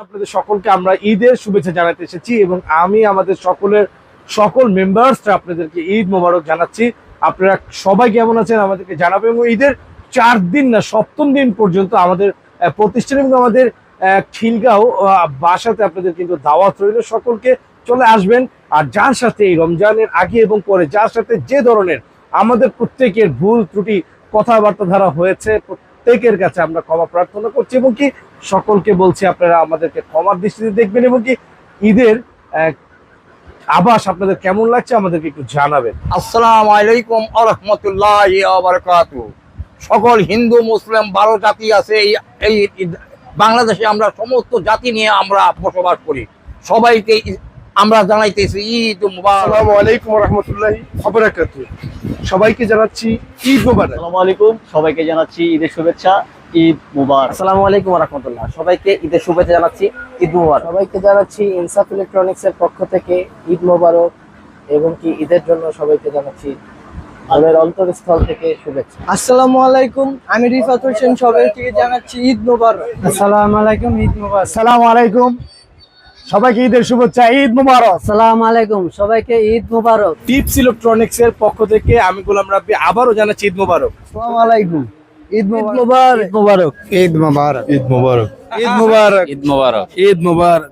আপনাদের সকলকে আমরা ঈদের শুভেচ্ছা জানাতে এসেছি এবং আমি আমাদের সকল মেম্বার্সরা আপনাদেরকে ঈদ মোবারক জানাচ্ছি। আপনারা সবাই কেমন আছেন আমাদেরকে জানাবেন এবং ঈদের 4 দিন না 7ম দিন পর্যন্ত আমাদের প্রতিষ্ঠান এবং আমাদের খিলগাঁও বাসাতে আপনাদের কিন্তু দাওয়াত রইল। সকলকে চলে আসবেন। আর যার সাথে এই রমজানের আগে এবং পরে যার সাথে যে ধরনের আমাদের প্রত্যেকের ভুল ত্রুটি কথাবার্তা ধারা হয়েছে প্রত্যেকের কাছে আমরা ক্ষমা প্রার্থনা করছি এবং কি সকলকে বলছি আপনারা আমাদেরকে ক্ষমার দৃষ্টিতে দেখবেন এবং কি ঈদের আবাস আপনাদের কেমন লাগছে আমাদেরকে একটু জানাবেন। আসসালামু আলাইকুম ওয়া রাহমাতুল্লাহি ওয়া বারাকাতুহু। সকল হিন্দু মুসলিম 12 জাতি আছে এই বাংলাদেশে। আমরা সমস্ত জাতি নিয়ে আমরা বসবাস করি। সবাইকে আমরা জানাইতেছি ঈদ মুবারক। আসসালামু আলাইকুম ওয়া রাহমাতুল্লাহি ওয়া বারাকাতুহু। সবাইকে জানাচ্ছি ঈদ মুবারক। আসসালামু আলাইকুম, সবাইকে জানাচ্ছি ঈদের শুভেচ্ছা, ঈদ মুবারক। আসসালামু আলাইকুম ওয়া রাহমাতুল্লাহ। সবাইকে ঈদের শুভেচ্ছা জানাচ্ছি, ঈদ মোবারক। সবাইকে জানাচ্ছি ইনসাফ ইলেকট্রনিক্স এর পক্ষ থেকে ঈদ মোবারক এবং কি ঈদের জন্য সবাইকে জানাচ্ছি আমাদের অন্তরস্থল থেকে শুভেচ্ছা। আসসালামু আলাইকুম, আমি রিফাত হোসেন, সবাইকে জানাচ্ছি ঈদ মোবারক। আসসালামু আলাইকুম, ঈদ মোবারক। আসসালামু আলাইকুম, সবাইকে ঈদের শুভেচ্ছা, ঈদ মুবারক। আসসালামু আলাইকুম, সবাইকে ঈদ মোবারক। টিপস ইলেকট্রনিক্স এর পক্ষ থেকে আমি গোলাম রাব্বি আবারও জানাচ্ছি ঈদ মুবারক। আসসালামু আলাইকুম, ঈদ মোবারক। ঈদ মোবারক। ঈদ মোবারক। ঈদ মুবারক। ঈদ মুবারক। ঈদ মুবারক। ঈদ মুবারক।